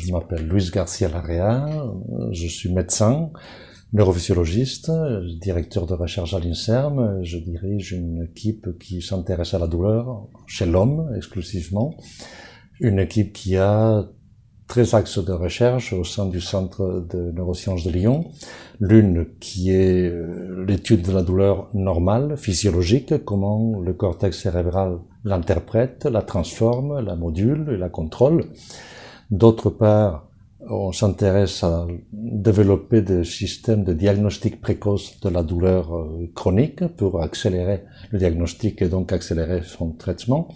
Je m'appelle Luis Garcia Larrea, je suis médecin, neurophysiologiste, directeur de recherche à l'INSERM. Je dirige une équipe qui s'intéresse à la douleur chez l'homme exclusivement. Une équipe qui a 13 axes de recherche au sein du Centre de neurosciences de Lyon. L'une qui est l'étude de la douleur normale, physiologique, comment le cortex cérébral l'interprète, la transforme, la module et la contrôle. D'autre part, on s'intéresse à développer des systèmes de diagnostic précoce de la douleur chronique pour accélérer le diagnostic et donc accélérer son traitement.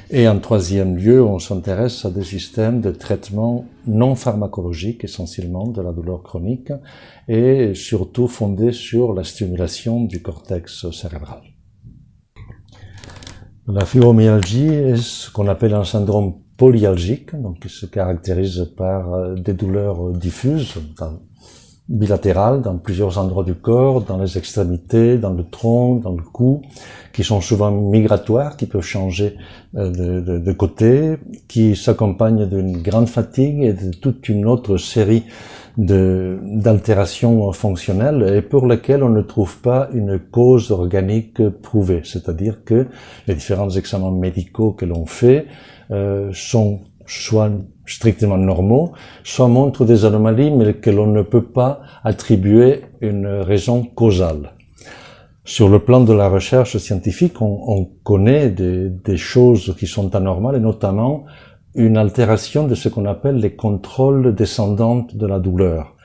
Et en troisième lieu, on s'intéresse à des systèmes de traitement non pharmacologiques, essentiellement de la douleur chronique, et surtout fondés sur la stimulation du cortex cérébral. La fibromyalgie est ce qu'on appelle un syndrome polyalgique, donc qui se caractérise par des douleurs diffuses, bilatérales, dans plusieurs endroits du corps, dans les extrémités, dans le tronc, dans le cou, qui sont souvent migratoires, qui peuvent changer de côté, qui s'accompagnent d'une grande fatigue et de toute une autre série d'altérations fonctionnelles et pour lesquelles on ne trouve pas une cause organique prouvée. C'est-à-dire que les différents examens médicaux que l'on fait sont soit strictement normaux, soit montrent des anomalies, mais que l'on ne peut pas attribuer une raison causale. Sur le plan de la recherche scientifique, on connaît des choses qui sont anormales, et notamment une altération de ce qu'on appelle les contrôles descendants de la douleur.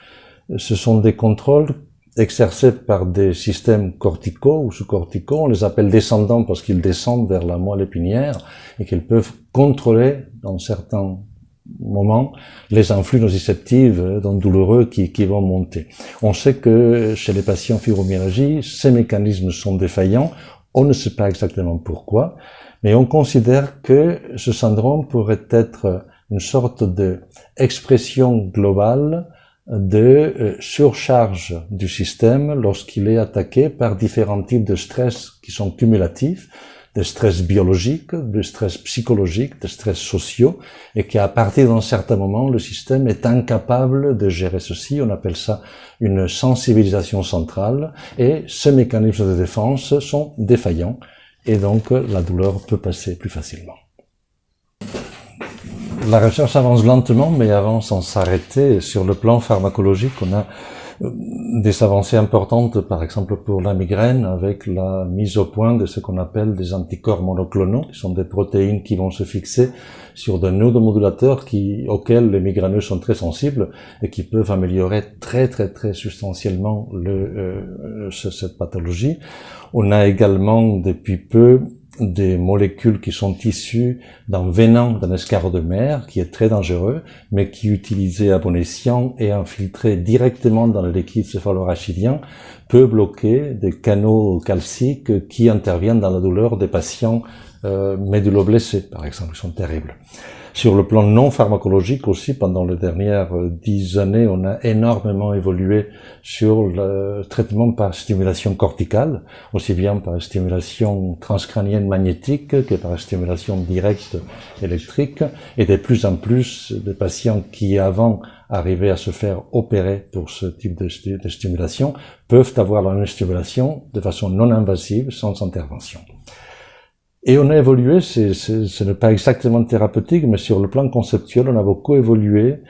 Ce sont des contrôles exercés par des systèmes corticaux ou sous-corticaux. On les appelle descendants parce qu'ils descendent vers la moelle épinière et qu'ils peuvent contrôler, dans certains moments, les influx nociceptifs douloureux qui vont monter. On sait que chez les patients fibromyalgie, ces mécanismes sont défaillants. On ne sait pas exactement pourquoi, mais on considère que ce syndrome pourrait être une sorte de expression globale de surcharge du système lorsqu'il est attaqué par différents types de stress qui sont cumulatifs, de stress biologiques, de stress psychologiques, de stress sociaux, et qu'à partir d'un certain moment, le système est incapable de gérer ceci. On appelle ça une sensibilisation centrale, et ces mécanismes de défense sont défaillants, et donc la douleur peut passer plus facilement. La recherche avance lentement, mais avance sans s'arrêter. Sur le plan pharmacologique, on a des avancées importantes, par exemple pour la migraine, avec la mise au point de ce qu'on appelle des anticorps monoclonaux, qui sont des protéines qui vont se fixer sur des neuromodulateurs auxquels les migraineux sont très sensibles et qui peuvent améliorer très substantiellement cette pathologie. On a également depuis peu des molécules qui sont issues d'un venin d'un escargot de mer, qui est très dangereux, mais qui, utilisé à bon escient et infiltré directement dans le liquide céphalorachidien, peut bloquer des canaux calciques qui interviennent dans la douleur des patients médulloblessés, par exemple, qui sont terribles. Sur le plan non pharmacologique aussi, pendant les dernières 10 années, on a énormément évolué sur le traitement par stimulation corticale, aussi bien par stimulation transcrânienne magnétique que par stimulation directe électrique, et de plus en plus de patients qui avant arrivaient à se faire opérer pour ce type de stimulation peuvent avoir la même stimulation de façon non invasive, sans intervention. Et on a évolué, ce n'est pas exactement thérapeutique, mais sur le plan conceptuel, on a beaucoup évolué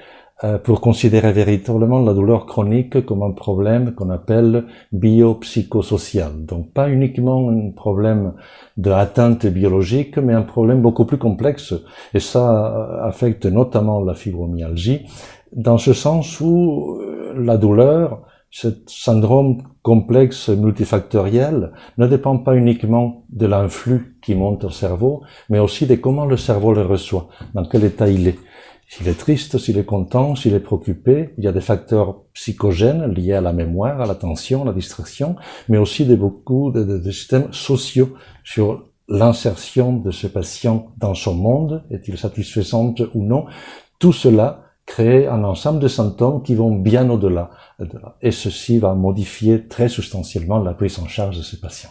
pour considérer véritablement la douleur chronique comme un problème qu'on appelle biopsychosocial. Donc pas uniquement un problème d'atteinte biologique, mais un problème beaucoup plus complexe. Et ça affecte notamment la fibromyalgie, dans ce sens où la douleur, ce syndrome complexe multifactoriel, ne dépend pas uniquement de l'influx qui monte au cerveau, mais aussi de comment le cerveau le reçoit, dans quel état il est. S'il est triste, s'il est content, s'il est préoccupé, il y a des facteurs psychogènes liés à la mémoire, à l'attention, à la distraction, mais aussi beaucoup de systèmes sociaux sur l'insertion de ce patient dans son monde, est-il satisfaisante ou non. Tout cela crée un ensemble de symptômes qui vont bien au-delà. Et ceci va modifier très substantiellement la prise en charge de ces patients.